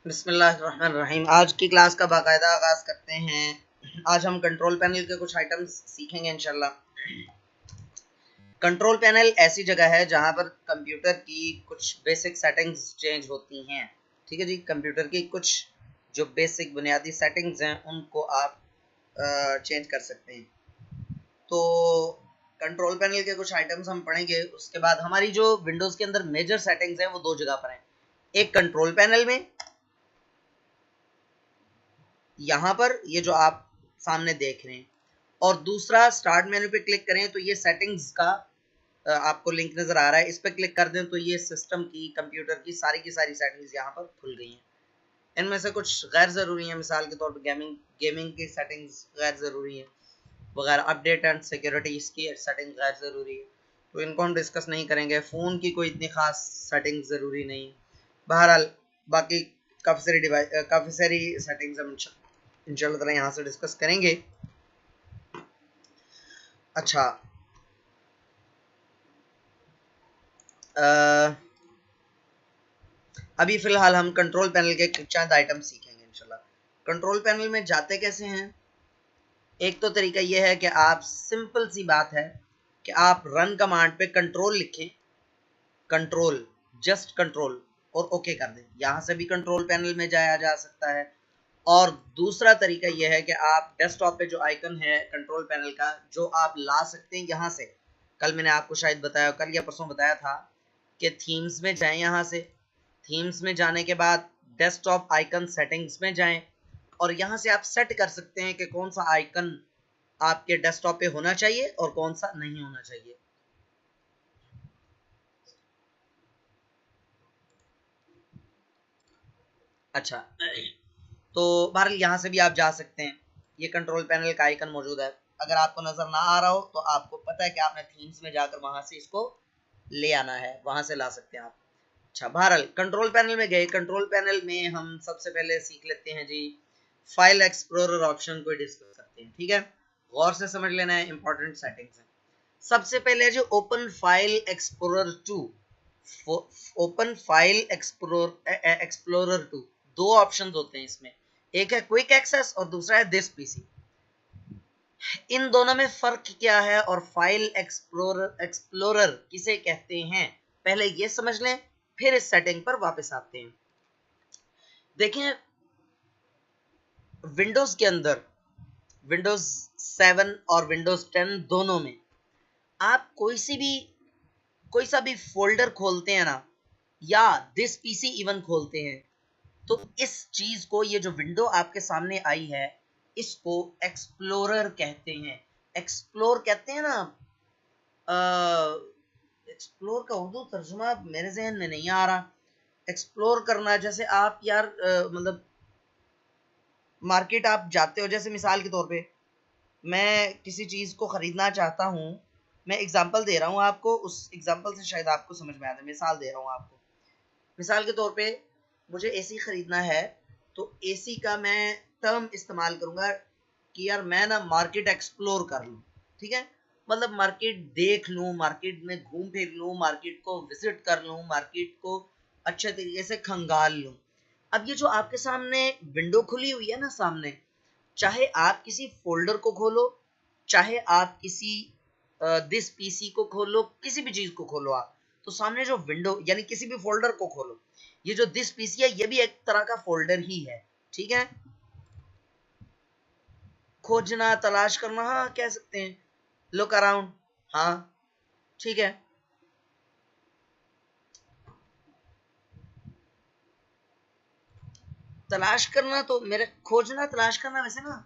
बिस्मिल्लाहिर्रहमानिर्रहीम। आज की क्लास का बाकायदा आगाज करते हैं। आज हम कंट्रोल पैनल के कुछ आइटम्स सीखेंगे इंशाल्लाह। कंट्रोल पैनल ऐसी जगह है जहां पर कंप्यूटर की कुछ बेसिक सेटिंग्स चेंज होती हैं। ठीक है जी, कंप्यूटर की कुछ जो बेसिक बुनियादी सेटिंग्स हैं उनको आप चेंज कर सकते हैं। तो कंट्रोल पैनल के कुछ आइटम्स हम पढ़ेंगे। उसके बाद हमारी जो विंडोज़ के अंदर मेजर सेटिंग्स हैं वो दो जगह पर हैं। एक कंट्रोल पैनल में, यहाँ पर ये जो आप सामने देख रहे हैं, और दूसरा स्टार्ट मेन्यू पे क्लिक करें तो ये सेटिंग्स का आपको लिंक नजर आ रहा है। इस पर क्लिक कर दें तो ये सिस्टम की कंप्यूटर की सारी सेटिंग्स यहाँ पर खुल गई हैं। इनमें से कुछ गैर ज़रूरी हैं, मिसाल के तौर पर गेमिंग की सेटिंग्स गैर ज़रूरी हैं वगैरह। अपडेट एंड सिक्योरिटी इसकी सेटिंग गैर ज़रूरी है, तो इनको हम डिस्कस नहीं करेंगे। फ़ोन की कोई इतनी ख़ास सेटिंग ज़रूरी नहीं। बहरहाल बाकी काफ़ी सारी सेटिंग्स हम इंशाल्लाह ताला यहाँ से डिस्कस करेंगे। अच्छा, अभी फ़िलहाल हम कंट्रोल पैनल के चंद आइटम सीखेंगे इंशाल्लाह। कंट्रोल पैनल में जाते कैसे हैं? एक तो तरीका यह है कि आप, सिंपल सी बात है कि आप रन कमांड पे कंट्रोल लिखें, कंट्रोल, जस्ट कंट्रोल, और ओके कर दें। यहाँ से भी कंट्रोल पैनल में जाया जा सकता है। और दूसरा तरीका यह है कि आप डेस्कटॉप पे जो आइकन है कंट्रोल पैनल का, जो आप ला सकते हैं यहाँ से। कल मैंने आपको शायद बताया, कल या परसों बताया था कि थीम्स में जाएं। यहाँ से थीम्स में जाने के बाद डेस्कटॉप आइकन सेटिंग्स में जाएं, और यहाँ से आप सेट कर सकते हैं कि कौन सा आइकन आपके डेस्कटॉप पे होना चाहिए और कौन सा नहीं होना चाहिए। अच्छा, तो बहरहाल यहाँ से भी आप जा सकते हैं। ये कंट्रोल पैनल का आइकन मौजूद है। अगर आपको नजर ना आ रहा हो तो आपको पता है कि आपने थीम्स में जाकर वहां से इसको ले आना है, वहां से ला सकते हैं आप। अच्छा, बहरहाल कंट्रोल पैनल में गए। कंट्रोल पैनल में हम सबसे पहले सीख लेते हैं जी, फाइल एक्सप्लोरर ऑप्शन को डिस्कस करते हैं। ठीक है, गौर से समझ लेना है, इंपॉर्टेंट सेटिंग्स है। सबसे पहले जो open file explorer 2, open file explorer 2, दो ऑप्शंस होते हैं इसमें। एक है क्विक एक्सेस और दूसरा है दिस पीसी। इन दोनों में फर्क क्या है और फाइल एक्सप्लोरर किसे कहते हैं, पहले ये समझ लें, फिर इस सेटिंग पर वापस आते हैं। देखें, विंडोज के अंदर, विंडोज 7 और विंडोज 10 दोनों में आप कोई सा भी फोल्डर खोलते हैं ना, या दिस पीसी इवन खोलते हैं, तो इस चीज को, ये जो विंडो आपके सामने आई है, इसको एक्सप्लोरर कहते हैं। एक्सप्लोर कहते हैं ना, एक्सप्लोर का उर्दू तर्जुमा मेरे जहन में नहीं आ रहा। एक्सप्लोर करना, जैसे आप यार मतलब मार्केट आप जाते हो, जैसे मिसाल के तौर पे मैं किसी चीज को खरीदना चाहता हूँ। मैं एग्जांपल दे रहा हूँ आपको, उस एग्जांपल से शायद आपको समझ में आता है। मिसाल दे रहा हूँ आपको। मिसाल के तौर पे मुझे एसी खरीदना है, तो एसी का मैं टर्म इस्तेमाल करूंगा कि यार मैं ना मार्केट एक्सप्लोर कर लूं। ठीक है, मतलब मार्केट देख लूं, मार्केट में घूम फिर लूं, मार्केट को विजिट कर लूं, मार्केट को अच्छे तरीके से खंगाल लूं। अब ये जो आपके सामने विंडो खुली हुई है ना सामने, चाहे आप किसी फोल्डर को खोलो, चाहे आप किसी दिस पीसी को खोलो, किसी भी चीज को खोलो आप, तो सामने जो विंडो, यानी किसी भी फोल्डर को खोलो, ये जो दिस पीसी है ये भी एक तरह का फोल्डर ही है। ठीक है, खोजना, तलाश करना, हाँ कह सकते हैं, लुक अराउंड, हाँ ठीक है। तलाश करना तो मेरे, खोजना तलाश करना वैसे ना,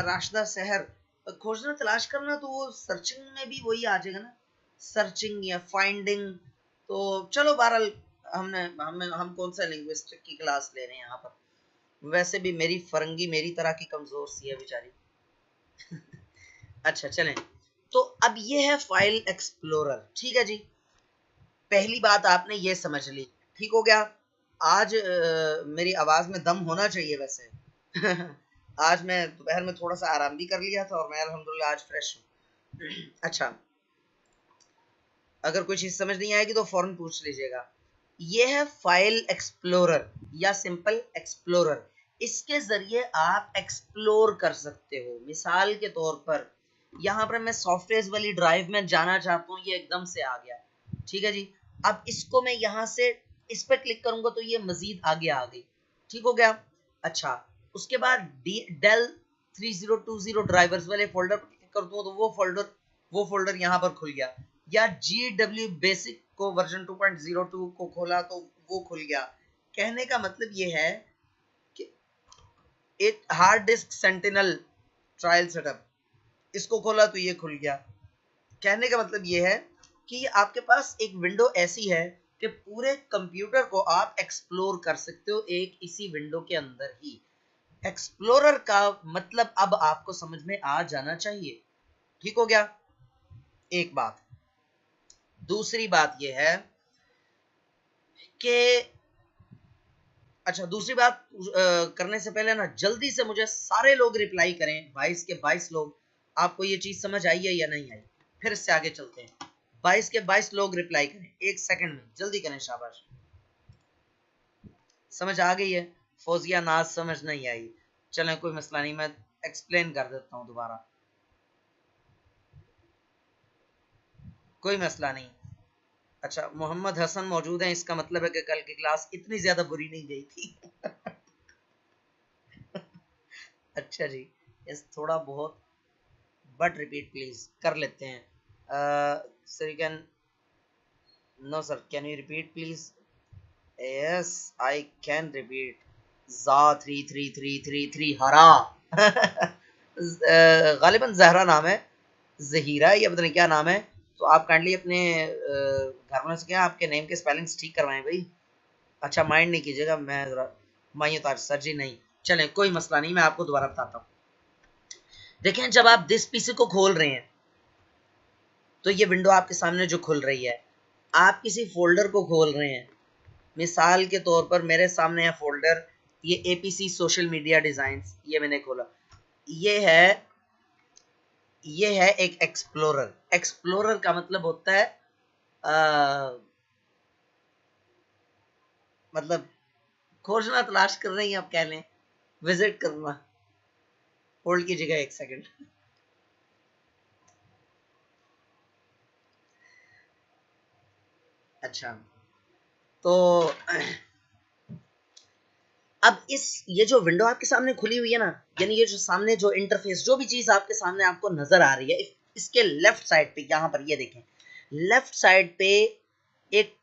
राशदा शहर, खोजना तलाश करना तो वो सर्चिंग में भी वही आ जाएगा ना, सर्चिंग या फाइंडिंग। तो चलो बहरहाल, हम कौन सा लिंग्विस्टिक की क्लास ले रहे हैं यहाँ पर। वैसे भी मेरी फरंगी मेरी तरह की कमजोर सी है बेचारी। अच्छा चलें, तो अब ये है फाइल एक्सप्लोरर। ठीक है जी, पहली बात आपने ये समझ ली, ठीक हो गया। आज मेरी आवाज में दम होना चाहिए वैसे। आज मैं दोपहर में थोड़ा सा आराम भी कर लिया था और मैं अल्हम्दुलिल्लाह आज फ्रेश हूँ। अच्छा, अगर कोई चीज समझ नहीं आएगी तो फौरन पूछ लीजिएगा। ये है फाइल एक्सप्लोरर। या सिंपल एक्सप्लोरर। इसके जरिए आप एक्सप्लोर कर सकते हो। मिसाल के तौर पर यहाँ पर मैं सॉफ्टवेयर वाली ड्राइव में जाना चाहता हूँ, ये एकदम से आ गया, ठीक है जी। अब इसको मैं यहाँ से इस पर क्लिक करूंगा तो ये मजीद आगे आ गई, ठीक हो गया। अच्छा, उसके बाद डेल 3020 ड्राइवर्स वाले फोल्डर पर क्लिक कर दूं तो वो फोल्डर यहाँ पर खुल गया। या GW बेसिक को वर्जन 2.02 को खोला तो वो खुल गया। कहने का मतलब ये है कि एक hard disk sentinel trial setup, इसको खोला तो ये खुल गया। कहने का मतलब ये है कि आपके पास एक विंडो ऐसी है कि पूरे कंप्यूटर को आप एक्सप्लोर कर सकते हो एक इसी विंडो के अंदर ही। एक्सप्लोरर का मतलब अब आपको समझ में आ जाना चाहिए, ठीक हो गया। एक बात, दूसरी बात यह है कि अच्छा, दूसरी बात करने से पहले ना जल्दी से मुझे सारे लोग रिप्लाई करें, 22 के 22 लोग। आपको ये चीज समझ आई है या नहीं आई? फिर से आगे चलते हैं। 22 के 22 लोग रिप्लाई करें 1 सेकंड में, जल्दी करें, शाबाश। समझ आ गई है? फौजिया नाज समझ नहीं आई, चलें कोई मसला नहीं, मैं एक्सप्लेन कर देता हूं दोबारा, कोई मसला नहीं। अच्छा, मोहम्मद हसन मौजूद हैं, इसका मतलब है कि कल की क्लास इतनी ज्यादा बुरी नहीं गई थी। अच्छा जी, इस थोड़ा बहुत बट रिपीट प्लीज कर लेते हैं। Sir can, no sir, can you repeat please? Yes I can repeat. जा 33333 हरा। गालिबन जहरा नाम है, जहीरा या पता नहीं क्या नाम है। तो आप काइंडली अपने घर वालों से क्या आपके नेम के स्पेलिंग्स ठीक करवाएं भाई। अच्छा, माइंड नहीं कीजिएगा, मैं जरा मायूतार सर जी नहीं, चलें कोई मसला नहीं, मैं आपको दोबारा बताता हूँ। देखें, जब आप दिस पीसी को खोल रहे हैं तो ये विंडो आपके सामने जो खुल रही है, आप किसी फोल्डर को खोल रहे हैं। मिसाल के तौर पर मेरे सामने है फोल्डर, ये APC सोशल मीडिया डिजाइन्स, ये मैंने खोला। ये है एक एक्सप्लोरर। एक्सप्लोरर का मतलब होता है मतलब खोजना तलाश कर रही हैं आप, कह लें विजिट करना। होल्ड कीजिएगा 1 सेकंड। अच्छा, तो अब ये जो विंडो आपके सामने खुली हुई है ना, यानी ये जो सामने जो इंटरफेस, जो भी चीज आपके सामने आपको नजर आ रही है, इसके लेफ्ट साइड पे, यहां पर ये देखें, लेफ्ट साइड पे एक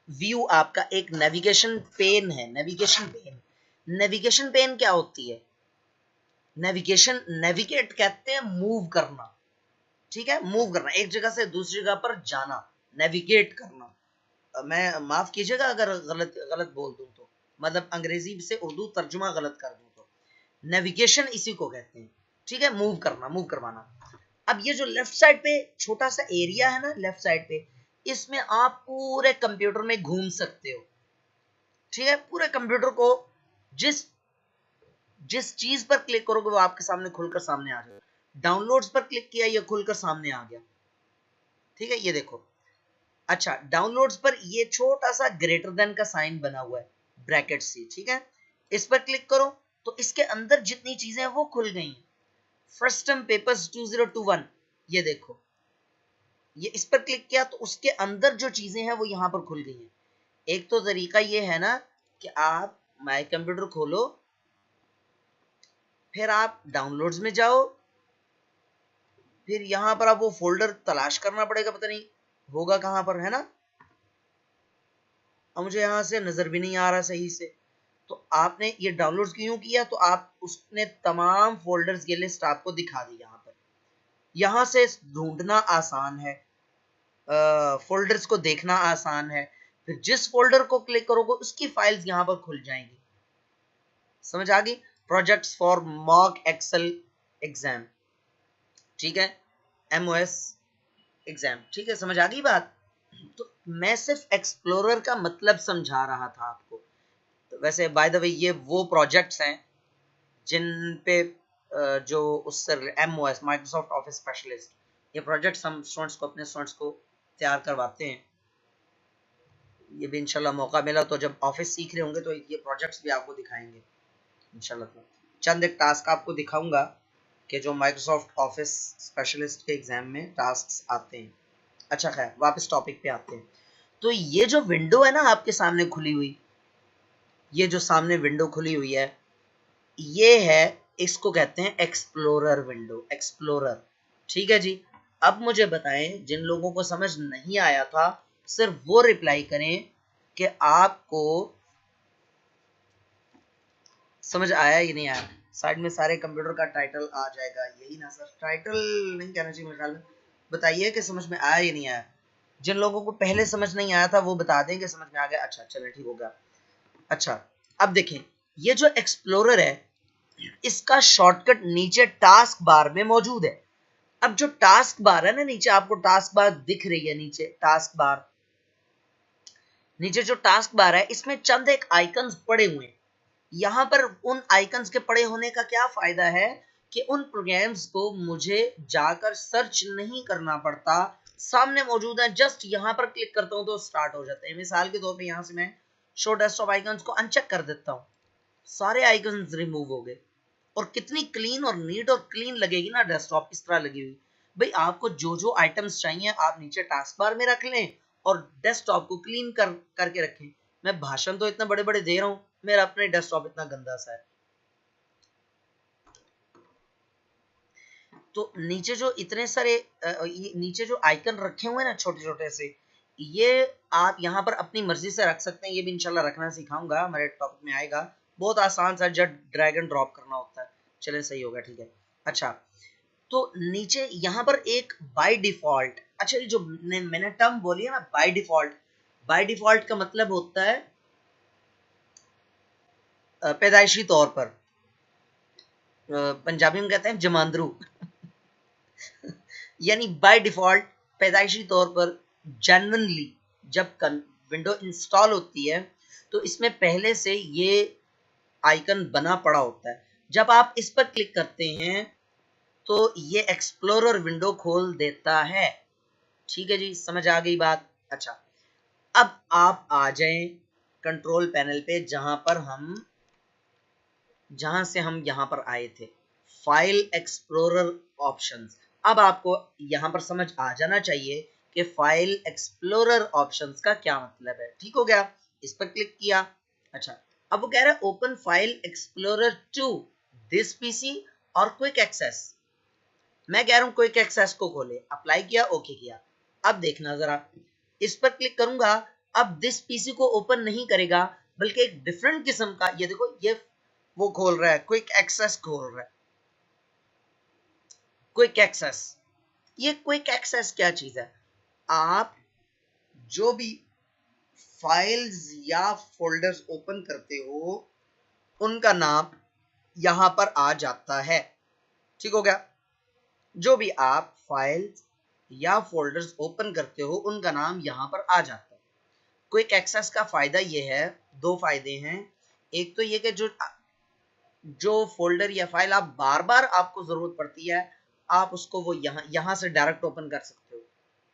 व्यू, आपका एक नेविगेशन पेन है। नेविगेशन पेन क्या होती है? नेविगेशन, नेविगेट कहते हैं मूव करना, ठीक है, मूव करना, एक जगह से दूसरी जगह पर जाना, नेविगेट करना। मैं माफ कीजिएगा अगर गलत गलत बोल दूं तो, मतलब अंग्रेजी से उर्दू तर्जुमा गलत कर दूं तो, नेविगेशन इसी को कहते हैं, ठीक है, मूव करना, मूव करवाना। अब ये जो लेफ्ट साइड पे छोटा सा एरिया है ना, लेफ्ट साइड पे, इसमें आप पूरे कंप्यूटर में घूम सकते हो, ठीक है। पूरे कंप्यूटर को जिस जिस चीज पर क्लिक करोगे वो आपके सामने खुलकर सामने आ जाएगा। डाउनलोड्स पर क्लिक किया, ये खुलकर सामने आ गया, ठीक है, ये देखो। अच्छा, डाउनलोड्स पर ये छोटा सा ग्रेटर देन का साइन बना हुआ है, ब्रैकेट सी, ठीक है। इस पर क्लिक करो तो इसके अंदर जितनी चीजें हैं वो खुल गई हैं। फर्स्ट टर्म पेपर्स 2021, ये देखो, ये इस पर क्लिक किया तो उसके अंदर जो चीजें हैं वो यहां पर खुल गई हैं। एक तो तरीका ये है ना कि आप माई कंप्यूटर खोलो, फिर आप डाउनलोड्स में जाओ, फिर यहां पर आप वो फोल्डर तलाश करना पड़ेगा, पता नहीं होगा कहां पर, है ना। अब मुझे यहां से नजर भी नहीं आ रहा सही से। तो आपने ये डाउनलोड क्यों किया? तो आप उसने तमाम फोल्डर्स की लिस्ट आपको दिखा दी यहां पर। यहां से ढूंढना आसान है, फोल्डर्स को देखना आसान है। फिर जिस फोल्डर को क्लिक करोगे उसकी फाइल्स यहां पर खुल जाएंगी। समझ आ गई? Projects for mock excel exam, ठीक है, MOS एग्जाम, ठीक है, समझ आ गई बात? तो मैं सिर्फ एक्सप्लोरर का मतलब समझा रहा था आपको। तो वैसे बाय द वे ये वो प्रोजेक्ट्स हैं जिन पे जो उससे MOS माइक्रोसॉफ्ट ऑफिस स्पेशलिस्ट, ये प्रोजेक्ट्स हम स्टूडेंट्स को, अपने स्टूडेंट्स को तैयार करवाते हैं। ये भी इंशाल्लाह मौका मिला तो जब ऑफिस सीख रहे होंगे तो ये प्रोजेक्ट्स भी आपको दिखाएंगे इंशाल्लाह। तो चंद एक टास्क आपको दिखाऊंगा कि जो माइक्रोसॉफ्ट ऑफिस स्पेशलिस्ट के एग्जाम में टास्क आते हैं। अच्छा खैर वापस टॉपिक पे आते हैं। तो ये जो विंडो है ना आपके सामने खुली हुई, ये जो सामने विंडो खुली हुई है, ये है, इसको कहते हैं एक्सप्लोरर विंडो, एक्सप्लोरर। ठीक है जी। अब मुझे बताएं, जिन लोगों को समझ नहीं आया था सिर्फ वो रिप्लाई करें कि आपको समझ आया या नहीं आया। साइड में सारे कंप्यूटर का टाइटल आ जाएगा, यही ना सर, टाइटल नहीं कहना चाहिए मेरे ख्याल में। बताइए कि समझ में आया या नहीं आया। जिन लोगों को पहले समझ नहीं आया था वो बता दें कि समझ में आ गया। अच्छा चलो ठीक हो गया। अच्छा अब देखें, ये जो एक्सप्लोरर है इसका शॉर्टकट नीचे टास्क बार में मौजूद है। अब जो टास्क बार है ना, नीचे आपको टास्क बार दिख रही है, नीचे टास्क बार, नीचे जो टास्क बार है इसमें चंद एक आइकन्स पड़े हुए हैं। यहां पर उन आइकन्स के पड़े होने का क्या फायदा है कि उन प्रोग्राम्स को मुझे जाकर सर्च नहीं करना पड़ता, सामने मौजूद है, जस्ट यहां पर क्लिक करता हूं तो स्टार्ट हो जाते हैं। मिसाल के तौर पे यहां से मैं शो डेस्कटॉप आइकन्स को अनचेक कर देता हूं, सारे आइकन्स रिमूव हो गए। और कितनी क्लीन और नीट और क्लीन लगेगी ना डेस्कटॉप इस तरह लगी हुई। भाई आपको जो जो आइटम्स चाहिए आप नीचे टास्क बार में रख लें और डेस्कटॉप को क्लीन करके रखें। मैं भाषण तो इतना बड़े बड़े दे रहा हूं, मेरा अपने डेस्कटॉप इतना गंदा सा है। तो नीचे जो इतने सारे नीचे जो आइकन रखे हुए हैं ना छोटे छोटे से, ये आप यहाँ पर अपनी मर्जी से रख सकते हैं। ये भी इंशाल्लाह रखना सिखाऊंगा, हमारे टॉपिक में आएगा। बहुत आसान सा, जब ड्रैग एंड ड्रॉप करना होता है। चलें सही होगा, ठीक है। अच्छा तो नीचे यहाँ पर एक बाय डिफॉल्ट, अच्छा ये जो मैंने टर्म बोली है ना बाय डिफॉल्ट, बाय डिफॉल्ट का मतलब होता है पैदाइशी तौर पर, पंजाबी में कहते हैं जमांदरू यानी बाय डिफॉल्ट पैदाइशी तौर पर जेन्युइनली जब विंडो इंस्टॉल होती है तो इसमें पहले से ये आइकन बना पड़ा होता है। जब आप इस पर क्लिक करते हैं तो ये एक्सप्लोरर विंडो खोल देता है। ठीक है जी, समझ आ गई बात। अच्छा अब आप आ जाएं कंट्रोल पैनल पे, जहां से हम यहां पर आए थे, फाइल एक्सप्लोरर ऑप्शंस। अब आपको यहां पर समझ आ जाना चाहिए कि फाइल एक्सप्लोरर ऑप्शंस का क्या मतलब है। ठीक हो गया, इस पर क्लिक किया। अच्छा अब वो कह रहा है open file explorer to this PC और क्विक एक्सेस। मैं कह रहा हूं क्विक एक्सेस को खोले, अप्लाई किया, ओके किया। अब देखना जरा, इस पर क्लिक करूंगा, अब दिस पीसी को ओपन नहीं करेगा बल्कि एक डिफरेंट किस्म का, ये देखो ये वो खोल रहा है, क्विक एक्सेस खोल रहा है। क्विक एक्सेस, ये क्विक एक्सेस क्या चीज है? आप जो भी फाइल्स या फोल्डर्स ओपन करते हो उनका नाम यहां पर आ जाता है। ठीक हो गया, जो भी आप फाइल्स या फोल्डर्स ओपन करते हो उनका नाम यहां पर आ जाता है। क्विक एक्सेस का फायदा ये है, दो फायदे हैं। एक तो ये कि जो फोल्डर या फाइल आप बार बार आपको जरूरत पड़ती है, आप उसको वो यहाँ से डायरेक्ट ओपन कर सकते हो।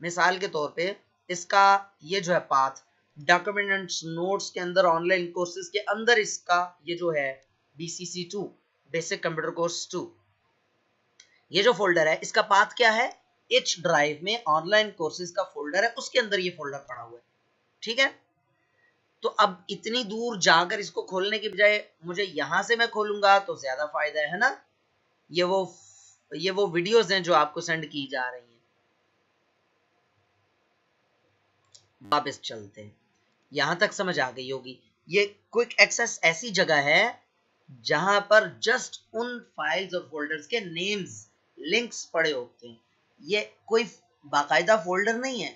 मिसाल के तौर पे इसका ये जो है पाथ, डॉक्यूमेंट्स नोट्स के अंदर, ऑनलाइन कोर्सेज के अंदर इसका ये जो है BCC2 बेसिक कंप्यूटर कोर्स 2, ये जो फोल्डर है इसका पाथ क्या है, H ड्राइव में ऑनलाइन कोर्सेज का फोल्डर है, उसके अंदर ये फोल्डर पड़ा हुआ है। ठीक है, तो अब इतनी दूर जाकर इसको खोलने की बजाय मुझे यहां से मैं खोलूंगा तो ज्यादा फायदा है ना। ये वो ये वो वीडियोस हैं जो आपको सेंड की जा रही हैं। वापस चलते हैं, यहां तक समझ आ गई होगी। ये क्विक एक्सेस ऐसी जगह है जहां पर जस्ट उन फाइल्स और फोल्डर्स के नेम्स, लिंक्स पड़े होते हैं। ये कोई बाकायदा फोल्डर नहीं है,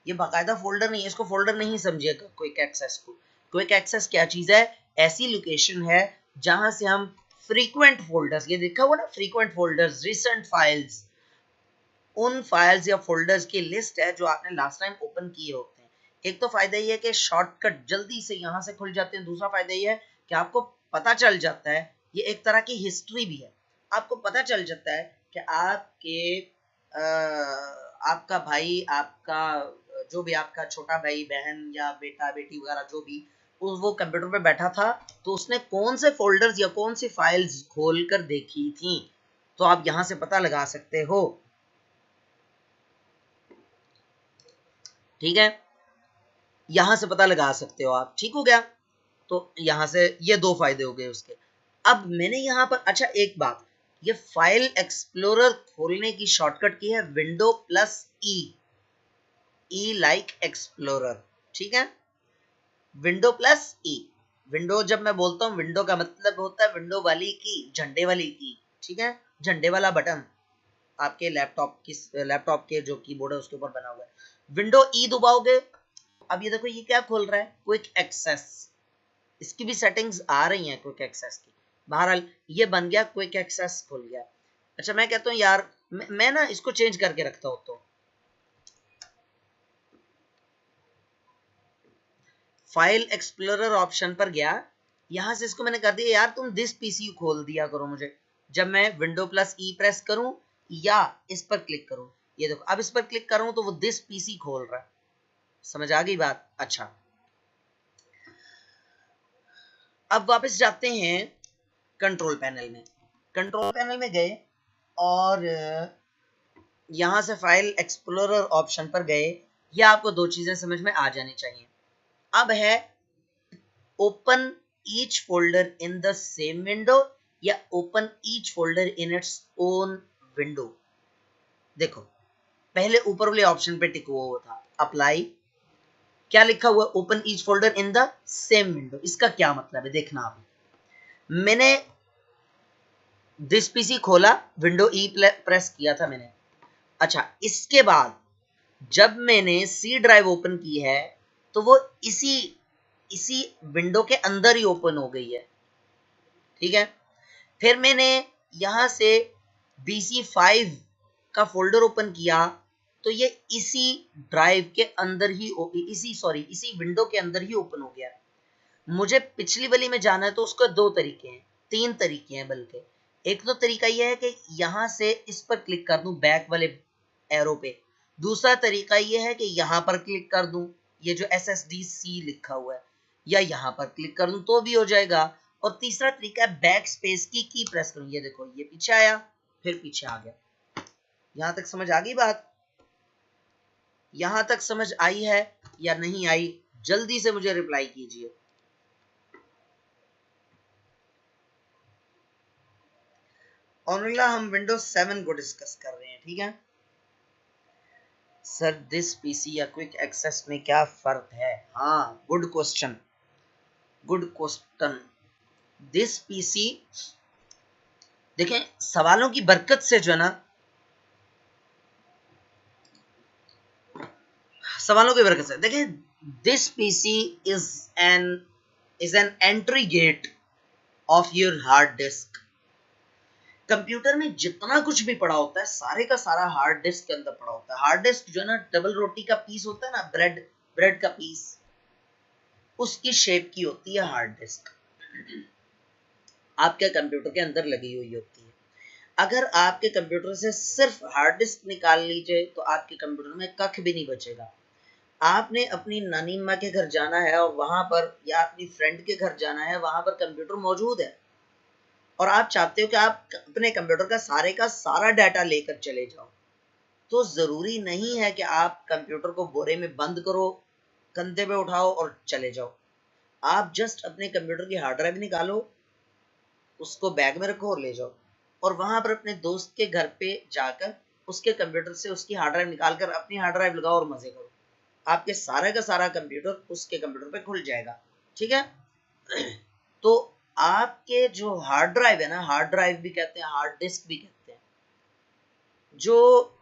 ये बाकायदा फोल्डर नहीं है, इसको फोल्डर नहीं समझिएगा क्विक एक्सेस को। क्विक एक्सेस क्या चीज है? ऐसी लोकेशन है जहां से हम फ्रीक्वेंट फोल्डर्स, ये देखा हुआ ना फ्रीक्वेंट फोल्डर्स, रिसेंट फाइल्स, उन फाइल्स या फोल्डर्स की लिस्ट है जो आपने लास्ट टाइम ओपन किए होते हैं। एक तो फायदा ये है कि शॉर्टकट जल्दी से यहां से खुल जाते हैं, दूसरा फायदा ये है कि आपको पता चल जाता है, ये एक तरह की हिस्ट्री भी है, आपको पता चल जाता है कि आपके आपका भाई, आपका जो भी आपका छोटा भाई बहन या बेटा बेटी वगैरह जो भी वो कंप्यूटर पे बैठा था, तो उसने कौन से फोल्डर्स या कौन सी फाइल्स खोल कर देखी थी, तो आप यहां से पता लगा सकते हो। ठीक है, यहां से पता लगा सकते हो आप। ठीक हो गया, तो यहां से ये दो फायदे हो गए उसके। अब मैंने यहां पर, अच्छा एक बात, ये फाइल एक्सप्लोरर खोलने की शॉर्टकट की है विंडो प्लस ई, ई लाइक एक्सप्लोरर। ठीक है, विंडो प्लस ई। विंडो जब मैं बोलता हूँ, विंडो का मतलब होता है विंडो वाली की, झंडे वाली की। ठीक है, झंडे वाला बटन आपके लैपटॉप के जो कीबोर्ड है उसके ऊपर बना हुआ है। विंडो ई दबाओगे, अब ये देखो ये क्या खोल रहा है, क्विक एक्सेस। इसकी भी सेटिंग्स आ रही हैं क्विक एक्सेस की। बहरहाल ये बन गया, क्विक एक्सेस खुल गया। अच्छा मैं कहता हूँ यार, मैं ना इसको चेंज करके रखता हूँ, तो फाइल एक्सप्लोरर ऑप्शन पर गया, यहां से इसको मैंने कर दिया यार तुम दिस पीसी खोल दिया करो मुझे, जब मैं विंडो प्लस ई प्रेस करूं या इस पर क्लिक करूं। ये देखो अब इस पर क्लिक करूं तो वो दिस पीसी खोल रहा है। समझ आ गई बात? अच्छा अब वापस जाते हैं कंट्रोल पैनल में। कंट्रोल पैनल में गए और यहां से फाइल एक्सप्लोरर ऑप्शन पर गए। ये आपको दो चीजें समझ में आ जानी चाहिए। अब है open each folder in the same window या open each folder in its own window। देखो पहले ऊपर वाले ऑप्शन पे टिक हुआ था अप्लाई, क्या लिखा हुआ open each folder in the same window. इसका क्या मतलब है देखना आप। मैंने दिस पीसी खोला, विंडो ई प्रेस किया था मैंने। अच्छा इसके बाद जब मैंने सी ड्राइव ओपन की है तो वो इसी विंडो के अंदर ही ओपन हो गई है। ठीक है, फिर मैंने यहां से BC5 का फोल्डर ओपन किया तो ये इसी ड्राइव के अंदर ही इसी विंडो के अंदर ही ओपन हो गया। मुझे पिछली वाली में जाना है तो उसका दो तरीके हैं, तीन तरीके हैं बल्कि। एक तो तरीका यह है कि यहां से इस पर क्लिक कर दूं बैक वाले एरो पे। दूसरा तरीका यह है कि यहां पर क्लिक कर दूं, ये जो SSDC लिखा हुआ है, या यहां पर क्लिक कर दूं तो भी हो जाएगा। और तीसरा तरीका है बैक स्पेस की प्रेस करूं। ये देखो ये पीछे आया फिर पीछे आ गया। यहां तक समझ आ गई बात? यहां तक समझ आई है या नहीं आई, जल्दी से मुझे रिप्लाई कीजिए। और हम विंडोज 7 को डिस्कस कर रहे हैं। ठीक है सर, दिस पीसी या क्विक एक्सेस में क्या फर्क है? हाँ good question, good question. This PC, देखें सवालों की बरकत से जो है ना, सवालों की बरकत से देखें, this PC is an entry gate of your hard disk. Computer में जितना कुछ भी पड़ा होता है सारे का सारा हार्ड डिस्क के अंदर पड़ा होता है। हार्ड डिस्क जो है ना, डबल रोटी का पीस होता है ना, ब्रेड का पीस, उसकी शेप की होती है हार्ड डिस्क। आपके कंप्यूटर के अंदर लगी हुई होती है। अगर आपके कंप्यूटर से सिर्फ हार्ड डिस्क निकाल लीजिए तो आपके कंप्यूटर में कख भी नहीं बचेगा। आपने अपनी नानी माँ के घर जाना है और वहां पर, या अपनी फ्रेंड के घर जाना है, वहां पर कंप्यूटर मौजूद है और आप चाहते हो कि आप अपने कंप्यूटर का सारा डाटा लेकर चले जाओ, तो जरूरी नहीं है कि आप कंप्यूटर को बोरे में बंद करो, कंधे पे उठाओ और चले जाओ। आप जस्ट अपने कंप्यूटर की हार्ड ड्राइव निकालो, उसको बैग में रखो और ले जाओ, और वहां पर अपने दोस्त के घर पे जाकर उसके कंप्यूटर से उसकी हार्ड ड्राइव निकाल कर अपनी हार्ड ड्राइव लगाओ और मजे करो। आपके सारे का सारा कंप्यूटर उसके कंप्यूटर पे खुल जाएगा। ठीक है तो आपके जो हार्ड ड्राइव है ना, हार्ड ड्राइव भी कहते हैं, हार्ड डिस्क भी कहते हैं, जो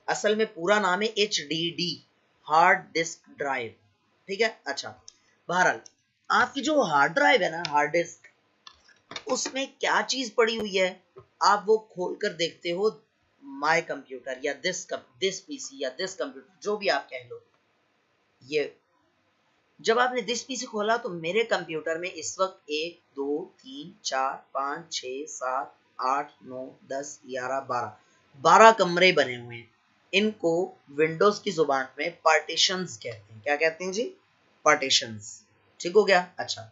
असल में पूरा नाम है HDD, हार्ड डिस्क ड्राइव। ठीक है, अच्छा बहरहाल आपकी जो हार्ड ड्राइव है ना, हार्ड डिस्क, उसमें क्या चीज पड़ी हुई है आप वो खोल कर देखते हो। माय कंप्यूटर या दिस पीसी या दिस कंप्यूटर, जो भी आप कह लो, ये जब आपने दिस पीसी खोला तो मेरे कंप्यूटर में इस वक्त 1 2 3 4 5 6 7 8 9 10 11 12 कमरे बने हुए हैं। इनको विंडोज की जुबान में पार्टीशंस कहते हैं। क्या कहते हैं जी? पार्टीशंस। ठीक हो गया? अच्छा,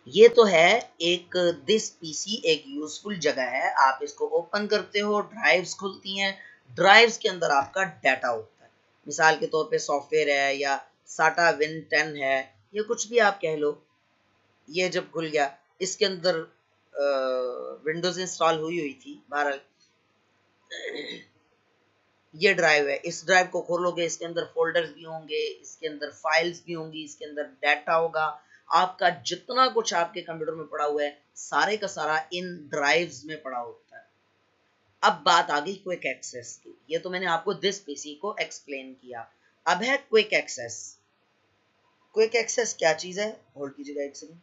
ये तो है एक दिस पीसी एक यूजफुल जगह है, आप इसको ओपन करते हो, ड्राइव्स खुलती हैं, ड्राइव्स के अंदर आपका डाटा होता है। मिसाल के तौर पे सॉफ्टवेयर है या साटा विन 10 है, या कुछ भी आप कह लो। ये जब खुल गया, इसके अंदर विंडोज इंस्टॉल हुई हुई थी। बहरहाल ये ड्राइव है, इस ड्राइव को खोलोगे, इसके अंदर फोल्डर्स भी होंगे, इसके अंदर फाइल्स भी होंगी, इसके अंदर डाटा होगा। आपका जितना कुछ आपके कंप्यूटर में पड़ा हुआ है, सारे का सारा इन ड्राइव्स में पड़ा होता है। अब बात आ गई क्विक एक्सेस की। ये तो मैंने आपको दिस पीसी को एक्सप्लेन किया। अब है क्विक एक्सेस। क्विक एक्सेस क्या चीज है? होल्ड कीजिएगा एक सेकंड।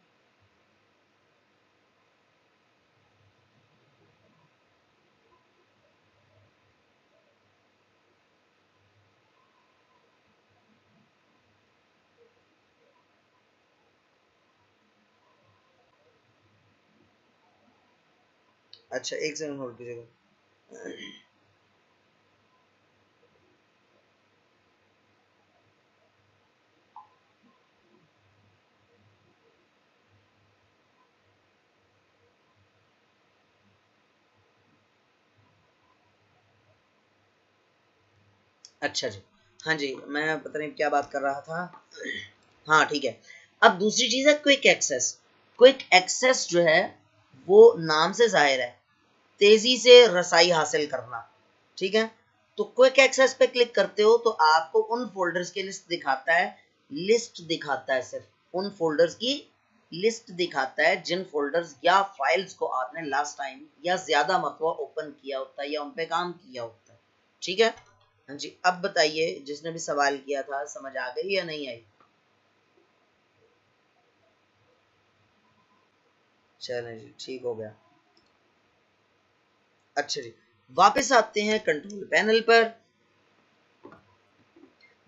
अच्छा, एक सेकंड होल्ड कीजिएगा। अच्छा जी, हाँ जी, मैं पता नहीं क्या बात कर रहा था। हाँ ठीक है। अब दूसरी चीज है क्विक एक्सेस। क्विक एक्सेस जो है वो नाम से जाहिर है, तेजी से रसाई हासिल करना। ठीक है, तो क्विक एक्सेस पे क्लिक करते हो तो आपको उन फोल्डर्स की लिस्ट दिखाता है। लिस्ट दिखाता है, सिर्फ उन फोल्डर्स की लिस्ट दिखाता है जिन फोल्डर्स या फाइल्स को आपने लास्ट टाइम या ज्यादा मरतबा ओपन किया होता है या उन पे काम किया होता है। ठीक है, हाँ जी। अब बताइए, जिसने भी सवाल किया था, समझ आ गई या नहीं आई? चलें जी, ठीक हो गया। अच्छा जी, वापस आते हैं कंट्रोल पैनल पर।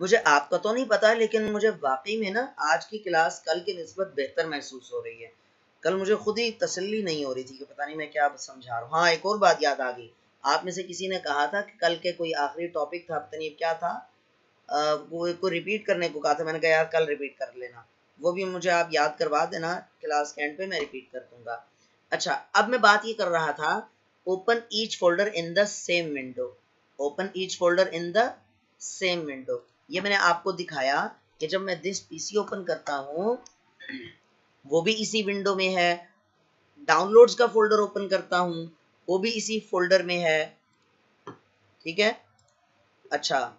मुझे आपका तो नहीं पता, लेकिन मुझे वाकई में ना आज की क्लास कल की निस्बत बेहतर महसूस हो रही है। कल मुझे खुद ही तसल्ली नहीं हो रही थी कि पता नहीं मैं क्या समझा रहा हूँ। हाँ, एक और बात याद आ गई। आप में से किसी ने कहा था कि कल के कोई आखिरी टॉपिक था, पता नहीं क्या था, वो को रिपीट करने को कहा था। मैंने कहा यार कल रिपीट कर लेना, वो भी मुझे आप याद करवा देना, क्लास के एंड पे मैं रिपीट कर दूंगा। अच्छा, अब मैं बात ये कर रहा था, open each folder in the same window. Open each folder in the same window, ये मैंने आपको दिखाया कि जब मैं दिस पीसी ओपन करता हूँ वो भी इसी विंडो में है। डाउनलोड्स का फोल्डर ओपन करता हूँ वो भी इसी फोल्डर में है। ठीक है, अच्छा,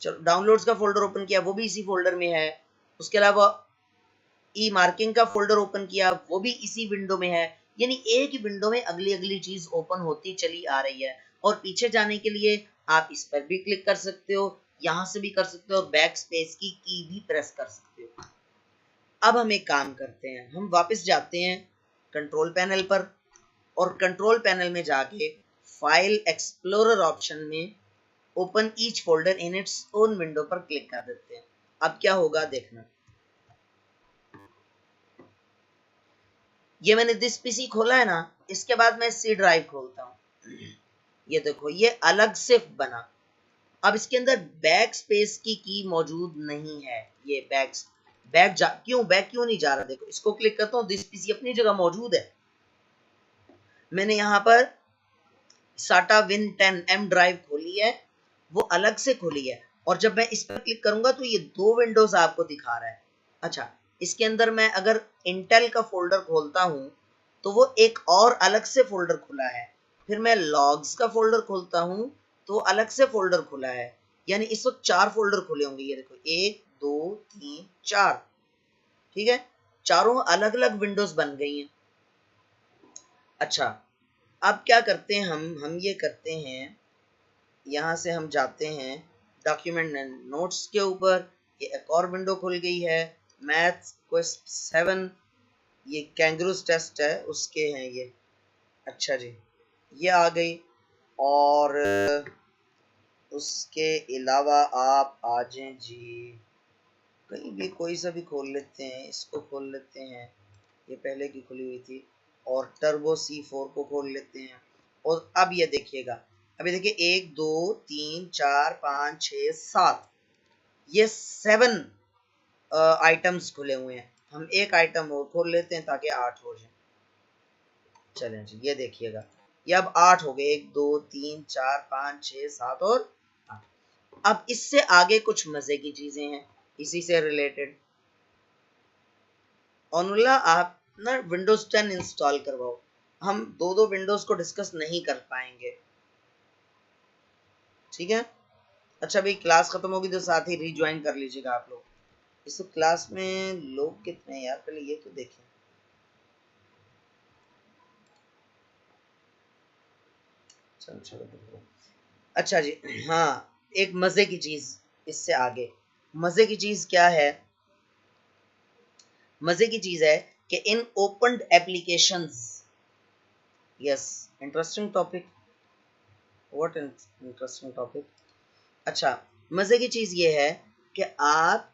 चलो डाउनलोड्स का फोल्डर ओपन किया वो भी इसी फोल्डर में है। उसके अलावा ई मार्किंग का फोल्डर ओपन किया वो भी इसी विंडो में है। यानी एक ही विंडो में अगली अगली चीज ओपन होती चली आ रही है। और पीछे जाने के लिए आप इस पर भी क्लिक कर सकते हो, यहां से भी कर सकते हो, और बैक स्पेस की भी प्रेस कर सकते हो। अब हम एक काम करते हैं, हम वापस जाते हैं कंट्रोल पैनल पर, और कंट्रोल पैनल में जाके फाइल एक्सप्लोरर ऑप्शन में open each folder in its own window पर क्लिक कर देते हैं। अब क्या होगा देखना। ये मैंने दिस पीसी खोला है ना, इसके बाद मैं सी ड्राइव खोलता हूँ। ये देखो, ये अलग से बना। अब इसके अंदर बैक स्पेस की मौजूद नहीं है। ये बैक क्यों नहीं जा रहा? देखो, इसको क्लिक करता हूँ, दिस पीसी अपनी जगह मौजूद है। मैंने यहाँ पर साटा विन 10 एम ड्राइव खोली है, वो अलग से खोली है, और जब मैं इस पर क्लिक करूंगा तो ये दो विंडोज आपको दिखा रहा है। अच्छा, इसके अंदर मैं अगर इंटेल का फोल्डर खोलता हूं तो वो एक और अलग से फोल्डर खुला है। फिर मैं लॉग्स का फोल्डर खोलता हूं तो अलग से फोल्डर खुला है। यानी इस वक्त 4 फोल्डर खुले होंगे। ये देखो, 1 2 3 4। ठीक है, चारों अलग अलग विंडोज बन गई हैं। अच्छा, अब क्या करते हैं, हम ये करते हैं, यहाँ से हम जाते हैं डॉक्यूमेंट एंड नोट्स के ऊपर। ये एक और विंडो खुल गई है, मैथ्स क्वेस्ट 7। ये कैंगरूज टेस्ट है, उसके हैं ये। अच्छा जी, ये आ गई। और उसके अलावा आप आ जाएं जी, कहीं भी कोई सा भी खोल लेते हैं। इसको खोल लेते हैं, ये पहले की खुली हुई थी। और टर्बो C4 को खोल लेते हैं। और अब ये देखिएगा, अभी देखिए 1 2 3 4 5 6 7, ये 7 आइटम्स खुले हुए हैं। हम एक आइटम और खोल लेते हैं ताकि 8 हो जाए। चलें जी, ये देखिएगा, ये अब 8 हो गए, 1 2 3 4 5 6 7 और 8। अब इससे आगे कुछ मजे की चीजें हैं इसी से रिलेटेड। ओनुल्ला आप ना विंडोज 10 इंस्टॉल करवाओ। हम दो विंडोज को डिस्कस नहीं कर पाएंगे, ठीक है। अच्छा भाई, क्लास खत्म होगी तो साथ ही रिज्वाइन कर लीजिएगा आप लोग। इस क्लास में लोग कितने हैं यार, पहले ये तो देखें। अच्छा जी, हाँ, एक मजे की चीज इससे आगे। मजे की चीज क्या है? मजे की चीज है कि in opened applications, yes, interesting topic, what interesting topic. अच्छा, मजे की चीज ये है कि आप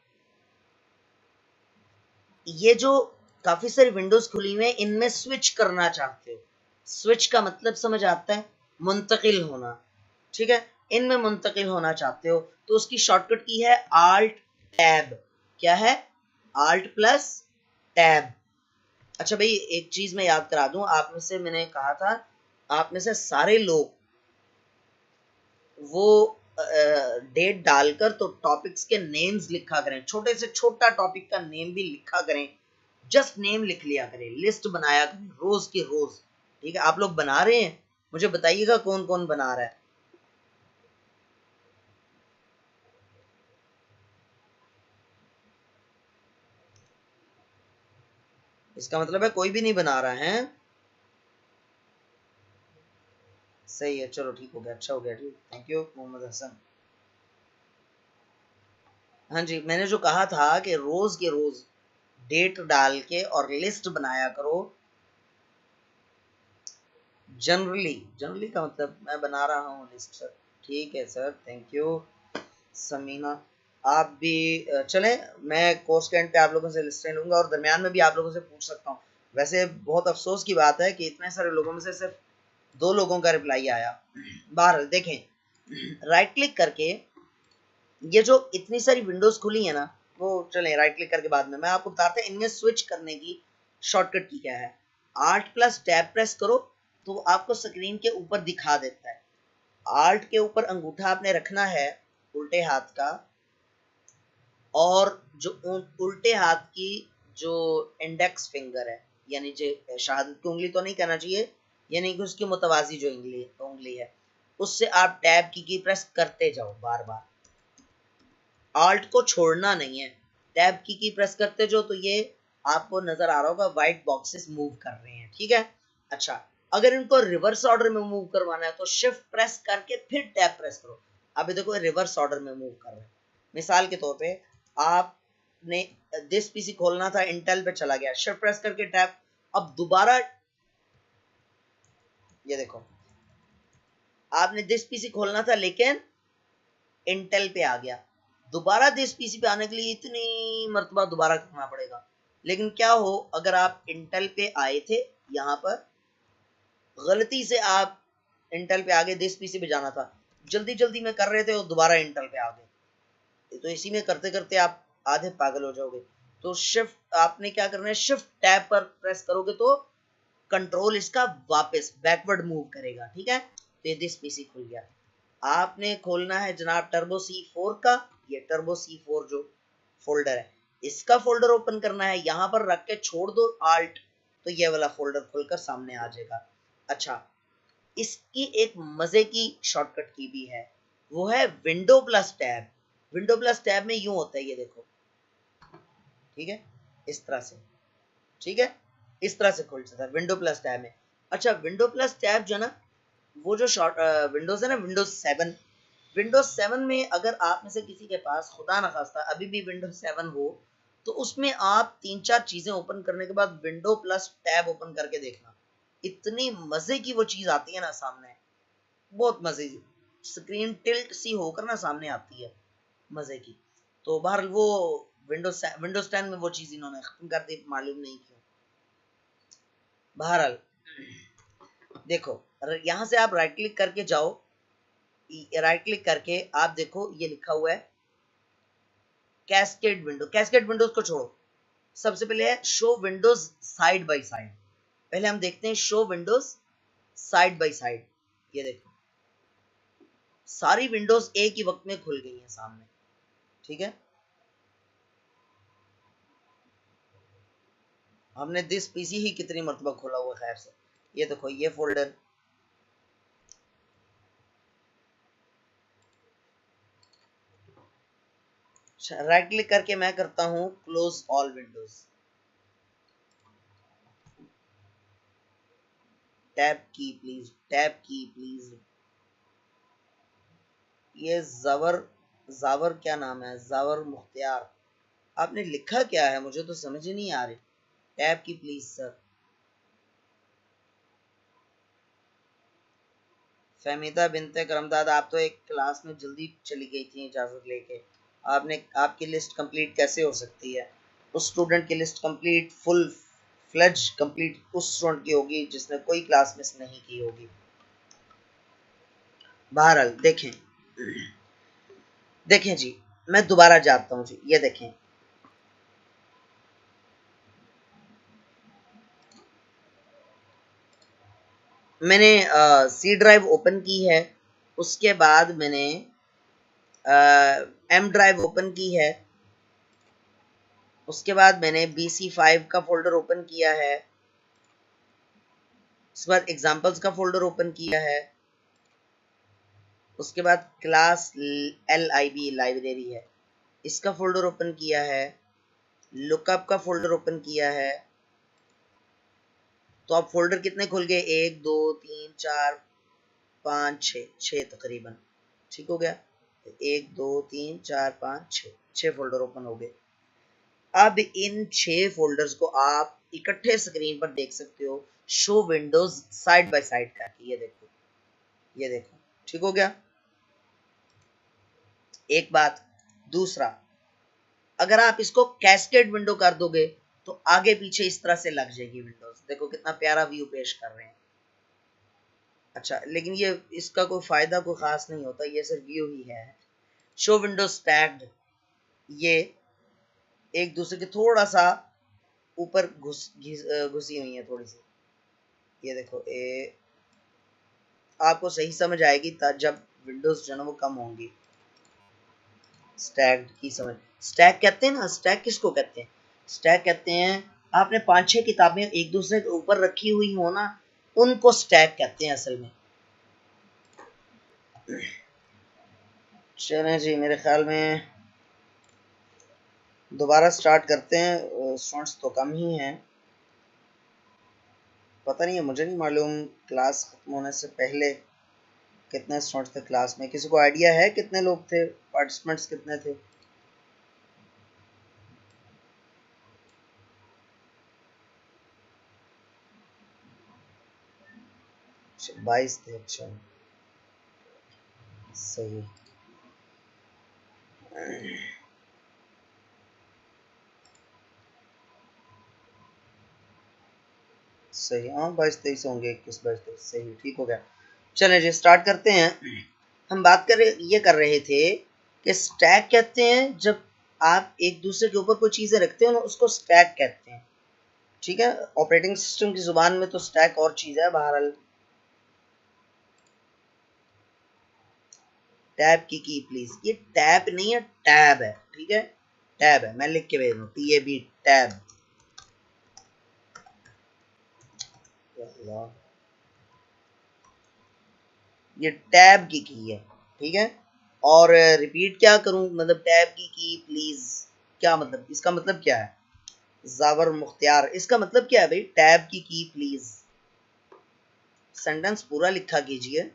ये जो काफी सारी विंडोज खुली हुई हैं, इनमें स्विच करना चाहते हो। स्विच का मतलब समझ आता है, मुंतकिल होना, ठीक है। इनमें मुंतकिल होना चाहते हो तो उसकी शॉर्टकट की है आल्ट टैब। क्या है? Alt plus tab. अच्छा भाई, एक चीज मैं याद करा दूं, आप में से मैंने कहा था, आप में से सारे लोग वो डेट डालकर तो टॉपिक्स के नेम्स लिखा करें, छोटे से छोटा टॉपिक का नेम भी लिखा करें, जस्ट नेम लिख लिया करें, लिस्ट बनाया करें रोज की रोज, ठीक है। आप लोग बना रहे हैं, मुझे बताइएगा कौन कौन बना रहा है। इसका मतलब है कोई भी नहीं बना रहा है। सही है, चलो ठीक हो गया, अच्छा हो गया, ठीक, थैंक यू मोहम्मद हसन। हाँ जी, मैंने जो कहा था कि रोज के रोज डेट डाल के और लिस्ट बनाया करो। जनरली, जनरली का मतलब मैं बना रहा हूँ लिस्ट सर। ठीक है सर, थैंक यू समीना। आप भी चलें, मैं कोर्स के एंड पे आप लोगों से लिस्टें लूंगा और दरमियान में भी आप लोगों से पूछ सकता हूँ। वैसे बहुत अफसोस की बात है कि इतने सारे लोगों में से सिर्फ 2 लोगों का रिप्लाई आया। बाहर देखें, राइट क्लिक करके ये जो इतनी सारी विंडोज खुली है ना, वो चलें राइट क्लिक करके बाद में मैं आपको बताता हूँ इनमें स्विच करने की शॉर्टकट की क्या है। आल्ट प्लस टैब प्रेस करो तो आपको स्क्रीन के ऊपर दिखा देता है। आल्ट के ऊपर अंगूठा आपने रखना है उल्टे हाथ का, और जो उल्टे हाथ की जो इंडेक्स फिंगर है, यानी जो शहादत की उंगली तो नहीं कहना चाहिए, यानी कि उसकी मुतवाजी जो उंगली है, उससे आप टैब की प्रेस करते जाओ बार बार। आल्ट को छोड़ना नहीं है, टैब की प्रेस करते जाओ तो ये आपको नजर आ रहा होगा व्हाइट बॉक्सेस मूव कर रहे हैं, ठीक है। अच्छा, अगर इनको रिवर्स ऑर्डर में मूव करवाना है तो शिफ्ट प्रेस करके फिर टैब प्रेस करो। अभी देखो रिवर्स ऑर्डर में मूव कर रहे हैं। मिसाल के तौर पे आपने दिस पीसी खोलना था, इंटेल पे चला गया, शिफ्ट प्रेस करके टैब, अब दोबारा ये देखो, आपने दिस पीसी खोलना था लेकिन इंटेल पे आ गया, दोबारा दिस पीसी पे आने के लिए इतनी मर्तबा दोबारा करना पड़ेगा। लेकिन क्या हो अगर आप इंटेल पे आए थे, यहाँ पर गलती से आप इंटेल पे आगे दिस पीसी पे जाना था, जल्दी जल्दी में कर रहे थे और दोबारा इंटेल पे आ गए, तो इसी में करते करते आप आधे पागल हो जाओगे। तो शिफ्ट आपने क्या करना है, शिफ्ट टैब पर प्रेस करोगे तो कंट्रोल इसका वापस बैकवर्ड मूव करेगा, ठीक है। तो ये दिस पीसी खुल गया। आपने खोलना है जनाब टर्बो C4 का, ये टर्बो C4 जो फोल्डर है, इसका फोल्डर ओपन करना है, यहां पर रख के छोड़ दो आल्ट, तो ये वाला फोल्डर खुलकर सामने आ जाएगा। अच्छा, इसकी एक मजे की शॉर्टकट की भी है, वो है window plus tab. Window plus tab में यूं होता है, ये देखो, ठीक है, इस तरह से, ठीक है, इस तरह से खुल जाता है विंडो प्लस टैब में। अच्छा, विंडो प्लस टैब जो ना, वो जो शॉर्ट विंडोज है ना, विंडोज 7 में अगर आप में से किसी के पास खुदा ना खास्ता अभी भी विंडोज 7 हो, तो उसमें आप 3-4 चीजें ओपन करने के बाद विंडो प्लस टैब ओपन करके देखना, इतनी मजे की वो चीज आती है ना सामने, बहुत मजे की, स्क्रीन टिल्ट सी होकर ना सामने आती है, मजे की। तो बहरहाल वो विंडोज 10 में वो चीज इन्होंने खत्म कर दी, मालूम नहीं क्यों। बहरहाल देखो, यहाँ से आप राइट क्लिक करके जाओ, राइट क्लिक करके आप देखो ये लिखा हुआ है कैस्केड विंडो। कैस्केड विंडोज को छोड़ो, सबसे पहले है show Windows side by side. पहले हम देखते हैं show Windows side by side. ये देखो सारी विंडोज एक ही वक्त में खुल गई हैं सामने, ठीक है। हमने दिस पीसी ही कितनी मरतबा खोला हुआ, खैर से। ये देखो ये फोल्डर, राइट क्लिक करके मैं करता हूं क्लोज ऑल विंडोज। टैब की प्लीज, टैब की प्लीज। ये जावर क्या नाम है, जावर मुख्तियार, आपने लिखा क्या है मुझे तो समझ ही नहीं आ रही। टैब की प्लीज सर। फहमीदा बिनते करमदाद, आप तो एक क्लास में जल्दी चली गई थी इजाजत लेके। आपने, आपकी लिस्ट कंप्लीट कैसे हो सकती है? उस स्टूडेंट की list complete, full fledged complete उस स्टूडेंट की होगी जिसने कोई क्लास मिस नहीं की होगी। बहरहाल देखें, देखें जी, मैं दोबारा जाता हूं जी। ये देखें, मैंने सी ड्राइव ओपन की है, उसके बाद मैंने एम ड्राइव ओपन की है, उसके बाद मैंने BC5 का फोल्डर ओपन किया है, उसके बाद एग्जाम्पल्स का फोल्डर ओपन किया है, उसके बाद क्लास LIB लाइब्रेरी है इसका फोल्डर ओपन किया है, लुकअप का फोल्डर ओपन किया है। तो अब फोल्डर कितने खुल गए? 1 2 3 4 5 6 तकरीबन, ठीक हो गया। 1 2 3 4 5 6 फोल्डर ओपन हो गए। अब इन 6 फोल्डर्स को आप इकट्ठे स्क्रीन पर देख सकते हो, show Windows side by side करके। ये देखो, ये देखो, ठीक हो गया। एक बात, दूसरा, अगर आप इसको कैस्केड विंडो कर दोगे तो आगे पीछे इस तरह से लग जाएगी विंडोज। देखो कितना प्यारा व्यू पेश कर रहे हैं। अच्छा, लेकिन ये इसका कोई फायदा कोई खास नहीं होता, ये सिर्फ व्यू ही है। शो विंडोज स्टैक्ड, ये एक दूसरे के थोड़ा सा ऊपर घुसी हुई है थोड़ी सी। ये देखो, आपको सही समझ आएगी जब विंडोज जो है ना वो कम होंगी। स्टैक की समझ, स्टैक कहते हैं ना, स्टैक किसको कहते हैं? स्टैक कहते हैं आपने 5-6 किताबें एक दूसरे के ऊपर रखी हुई हो ना, उनको स्टैक कहते हैं असल में। चलें जी, मेरे ख्याल में दोबारा स्टार्ट करते हैं। स्टूडेंट्स तो कम ही हैं, पता नहीं है, मुझे नहीं मालूम क्लास खत्म होने से पहले कितने स्टूडेंट्स थे क्लास में। किसी को आइडिया है कितने लोग थे, पार्टिसिपेंट्स कितने थे? 22 थे, अच्छा सही। सही, हाँ 22-23 होंगे, 21-22-23, सही, ठीक हो गया। चलें जी स्टार्ट करते हैं। हम बात कर रहे थे कि स्टैक कहते हैं जब आप एक दूसरे के ऊपर कोई चीज़ें रखते हो ना, उसको स्टैक कहते हैं, ठीक है। ऑपरेटिंग सिस्टम की जुबान में तो स्टैक और चीज़ है। बहरहाल टैब की प्लीज, ये टैब नहीं है, टैब है, ठीक है, टैब है। मैं लिख के भेज रहा हूँ, TAB, टैब। ये टैब की है, ठीक है। और रिपीट क्या करूं, मतलब टैब की प्लीज क्या मतलब, इसका मतलब क्या है? जावर मुख्तियार, इसका मतलब क्या है भाई? टैब की प्लीज। सेंटेंस पूरा लिखा कीजिए।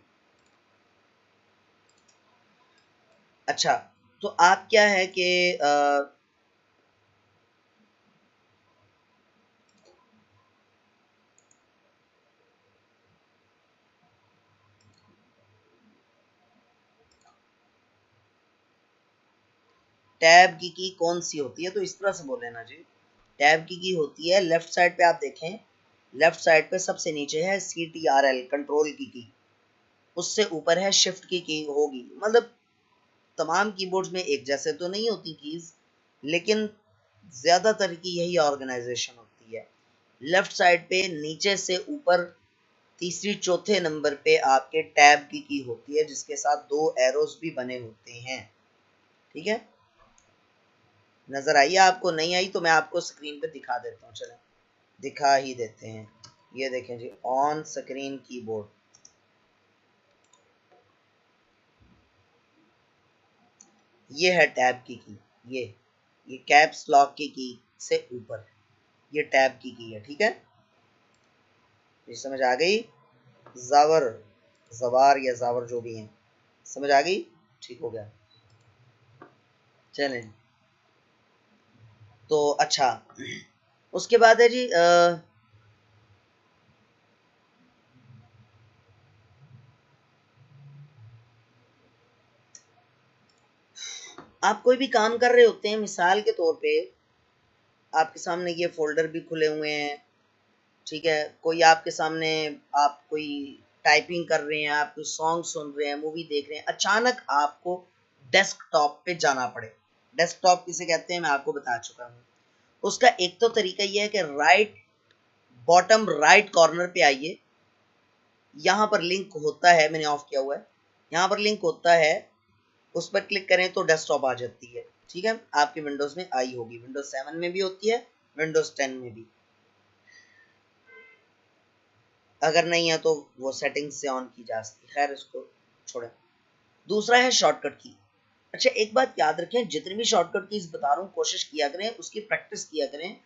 अच्छा, तो आप क्या है कि टैब की कौन सी होती है, तो इस तरह से बोले ना जी। टैब की होती है, लेफ्ट साइड पे आप देखें, लेफ्ट साइड पे सबसे नीचे है CTRL, कंट्रोल की। उससे ऊपर है शिफ्ट की होगी। मतलब तमाम कीबोर्ड्स में एक जैसे तो नहीं होती कीज, लेकिन ज्यादातर की यही ऑर्गेनाइजेशन होती है। लेफ्ट साइड पे नीचे से ऊपर तीसरी चौथे नंबर पे आपके टैब की होती है, जिसके साथ दो एरोस भी बने होते हैं। ठीक है, नजर आई आपको? नहीं आई तो मैं आपको स्क्रीन पे दिखा देता हूँ। चलें दिखा ही देते हैं। ये देखें जी, ऑन स्क्रीन कीबोर्ड, ये है टैब की ये कैप्स लॉक की से ऊपर ये टैब की है। ठीक है, ये समझ आ गई? जावर जवार या जावर जो भी हैं, समझ आ गई? ठीक हो गया। चलें, तो अच्छा, उसके बाद है जी आप कोई भी काम कर रहे होते हैं, मिसाल के तौर पे आपके सामने ये फोल्डर भी खुले हुए हैं। ठीक है, कोई आपके सामने, आप कोई टाइपिंग कर रहे हैं, आप कोई सॉन्ग सुन रहे हैं, मूवी देख रहे हैं, अचानक आपको डेस्कटॉप पे जाना पड़े। डेस्कटॉप किसे कहते हैं मैं आपको बता चुका हूँ। उसका एक तो तरीका यह है कि राइट बॉटम राइट कॉर्नर पे आइए, यहाँ पर लिंक होता है, मैंने ऑफ किया हुआ है, यहाँ पर लिंक होता है, उस पर क्लिक करें तो डेस्कटॉप आ जाती है। ठीक है, आपकी विंडोज में आई होगी, विंडोज 7 में भी होती है, विंडोज 10 में भी। अगर नहीं है तो वो सेटिंग्स से ऑन की जा सकती है। खैर इसको छोड़ें। दूसरा है शॉर्टकट की। अच्छा, एक बात याद रखें, जितनी भी शॉर्टकट कीज बता रहा हूँ कोशिश किया करें, उसकी प्रैक्टिस किया करें।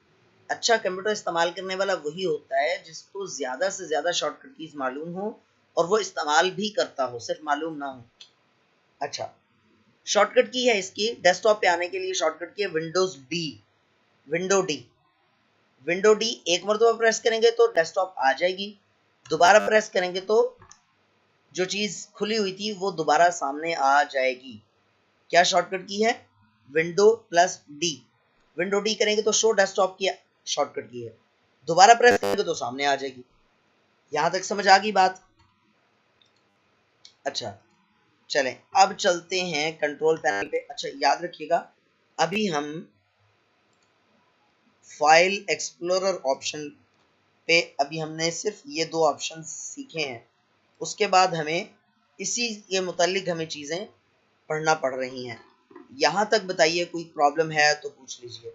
अच्छा कंप्यूटर इस्तेमाल करने वाला वही होता है जिसको ज्यादा से ज्यादा शॉर्टकट कीज मालूम हो और वो इस्तेमाल भी करता हो, सिर्फ मालूम ना हो। अच्छा, शॉर्टकट की है इसकी, डेस्कटॉप पे आने के लिए शॉर्टकट की है Windows D. Window D, window D एक मरतबा प्रेस करेंगे तो डेस्कटॉप आ जाएगी, दोबारा प्रेस करेंगे तो जो चीज खुली हुई थी वो दोबारा सामने आ जाएगी। क्या शॉर्टकट की है? Window plus D. Window D करेंगे तो शो डेस्कटॉप की शॉर्टकट की है, दोबारा प्रेस करेंगे तो सामने आ जाएगी। यहां तक समझ आ गई बात? अच्छा, चलें अब चलते हैं कंट्रोल पैनल पे। अच्छा याद रखिएगा, अभी हम फाइल एक्सप्लोरर ऑप्शन पे, अभी हमने सिर्फ ये दो ऑप्शन सीखे हैं, उसके बाद हमें इसी के मुतालिक हमें चीज़ें पढ़ना पड़ रही हैं। यहाँ तक बताइए, कोई प्रॉब्लम है तो पूछ लीजिए।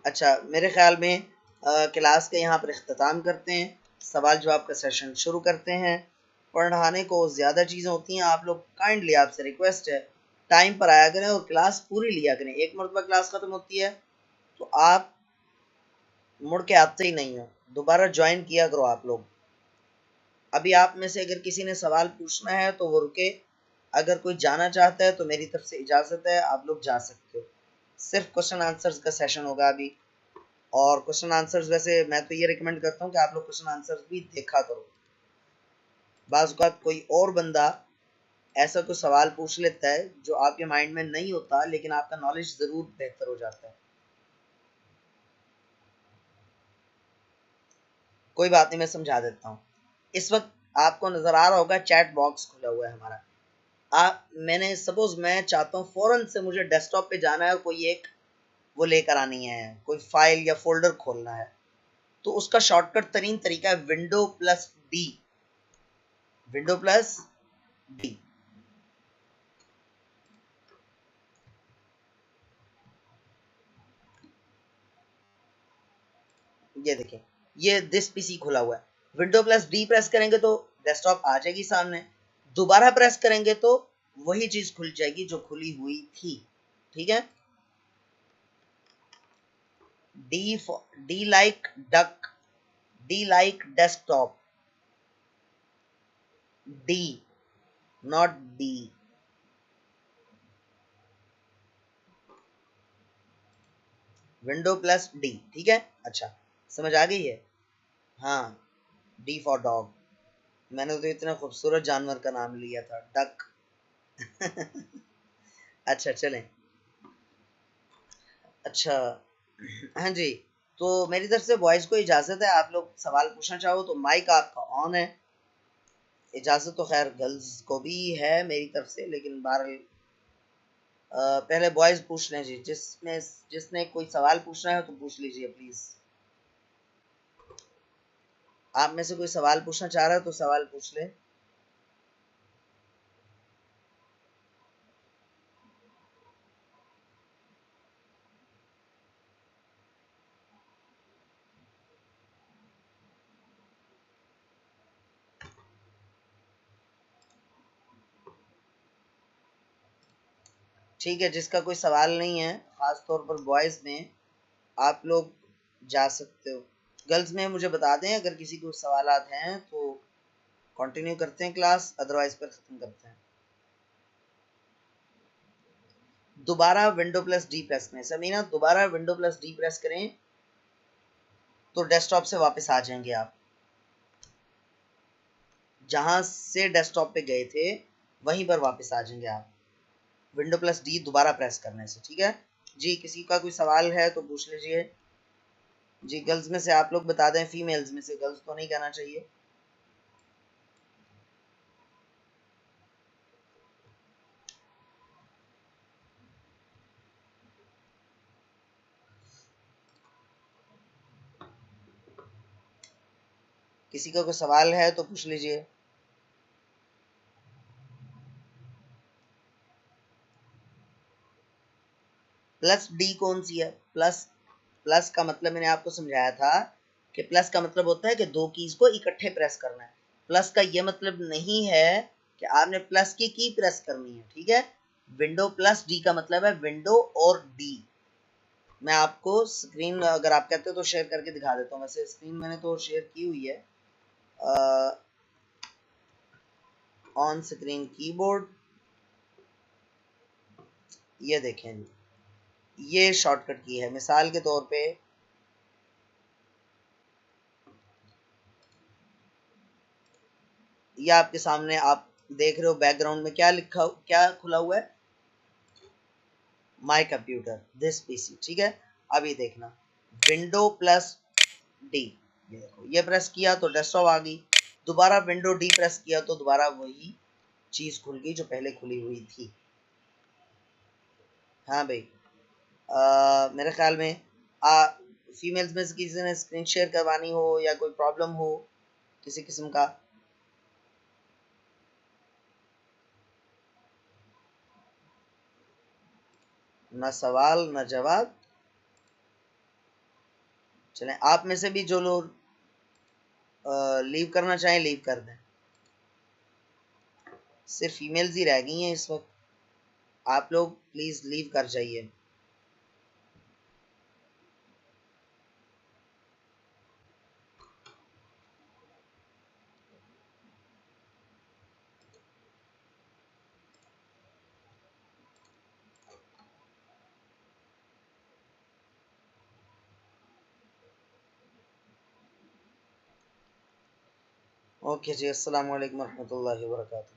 अच्छा, मेरे ख्याल में क्लास का यहाँ पर इख्तिताम करते हैं, सवाल जवाब का सेशन शुरू करते हैं। पढ़ाने को ज़्यादा चीज़ें होती हैं, आप लोग काइंडली, आपसे रिक्वेस्ट है टाइम पर आया करें और क्लास पूरी लिया करें। एक मरतबा क्लास ख़त्म होती है तो आप मुड़ के आते ही नहीं हो, दोबारा ज्वाइन किया करो आप लोग। अभी आप में से अगर किसी ने सवाल पूछना है तो वो रुके, अगर कोई जाना चाहता है तो मेरी तरफ से इजाज़त है, आप लोग जा सकते हो। सिर्फ क्वेश्चन आंसर्स का सेशन होगा अभी, और क्वेश्चन आंसर्स वैसे मैं तो ये रिकमेंड करता हूँ कि आप लोग क्वेश्चन आंसर्स भी देखा करो। बाज़ औक़ात कोई और बंदा ऐसा कोई सवाल पूछ लेता है जो आपके माइंड में नहीं होता, लेकिन आपका नॉलेज ज़रूर बेहतर हो जाता है। कोई बात नहीं, मैं समझा देता हूँ। इस वक्त आपको नज़र आ रहा होगा चैट बॉक्स खुला हुआ है हमारा। मैंने सपोज मैं चाहता हूँ फौरन से मुझे डेस्कटॉप पे जाना है और कोई एक वो लेकर आनी है, कोई फाइल या फोल्डर खोलना है, तो उसका शॉर्टकट तरीन तरीका है window plus D. Window plus D, ये देखें, ये दिस पीसी खुला हुआ है। विंडो प्लस डी प्रेस करेंगे तो डेस्कटॉप आ जाएगी सामने, दोबारा प्रेस करेंगे तो वही चीज खुल जाएगी जो खुली हुई थी। ठीक है, D D like duck, D like desktop, D not D. Window plus D, ठीक है। अच्छा, समझ आ गई है? हाँ, डी फॉर डॉग। मैंने तो इतना खूबसूरत जानवर का नाम लिया था, डक। अच्छा चलें। अच्छा, हाँ जी, तो मेरी तरफ से वॉइस को इजाज़त है। आप लोग सवाल पूछना चाहो तो माइक आपका ऑन है। इजाज़त तो खैर गर्ल्स को भी है मेरी तरफ से, लेकिन बहरहाल पहले बॉयज़ पूछ लें जी। जिसने कोई सवाल पूछना है तो पूछ लीजिए प्लीज़। आप में से कोई सवाल पूछना चाह रहा है तो सवाल पूछ ले। ठीक है, जिसका कोई सवाल नहीं है, ख़ास तौर पर बॉयज़ में, आप लोग जा सकते हो। गर्ल्स में मुझे बता दें अगर किसी को सवालात हैं तो कंटिन्यू करते हैं क्लास, अदरवाइज पर ख़त्म करते हैं। दोबारा विंडो प्लस डी प्रेस करें। समीना, दोबारा विंडो प्लस डी प्रेस करें तो डेस्कटॉप से वापस आ जाएंगे आप। जहां से डेस्कटॉप पे गए थे वहीं पर वापस आ जाएंगे आप, विंडो प्लस डी दोबारा प्रेस करने से। ठीक है जी, किसी का कोई सवाल है तो पूछ लीजिए जी। गर्ल्स में से आप लोग बता दें, फीमेल्स में से, गर्ल्स तो नहीं कहना चाहिए। किसी का कोई सवाल है तो पूछ लीजिए। प्लस डी कौन सी है? प्लस प्लस का मतलब मैंने आपको समझाया था कि प्लस का मतलब होता है कि दो कीज को इकट्ठे प्रेस करना है। प्लस का यह मतलब नहीं है कि आपने प्लस की प्रेस करनी है। ठीक है, विंडो प्लस डी का मतलब है विंडो और डी। मैं आपको स्क्रीन, अगर आप कहते हो तो शेयर करके दिखा देता हूँ। वैसे स्क्रीन मैंने तो शेयर की हुई है। ऑन स्क्रीन कीबोर्ड, ये देखें, ये शॉर्टकट की है। मिसाल के तौर पे ये आपके सामने आप देख रहे हो, बैकग्राउंड में क्या लिखा, क्या खुला हुआ है? My computer this PC. ठीक है, अब ये देखना, विंडो प्लस डी, ये देखो, ये प्रेस किया तो डेस्कटॉप आ गई। दोबारा विंडो डी प्रेस किया तो दोबारा वही चीज खुल गई जो पहले खुली हुई थी। हाँ भाई, मेरे ख्याल में फीमेल्स में से किसी ने स्क्रीन शेयर करवानी हो या कोई प्रॉब्लम हो किसी किस्म का, ना सवाल ना जवाब। चलें, आप में से भी जो लोग लीव करना चाहें लीव कर दें। सिर्फ फीमेल्स ही रह गई हैं इस वक्त। आप लोग प्लीज लीव कर जाइए। ओके जी, अस्सलाम वालेकुम रहमतुल्लाहि व बरकातहू।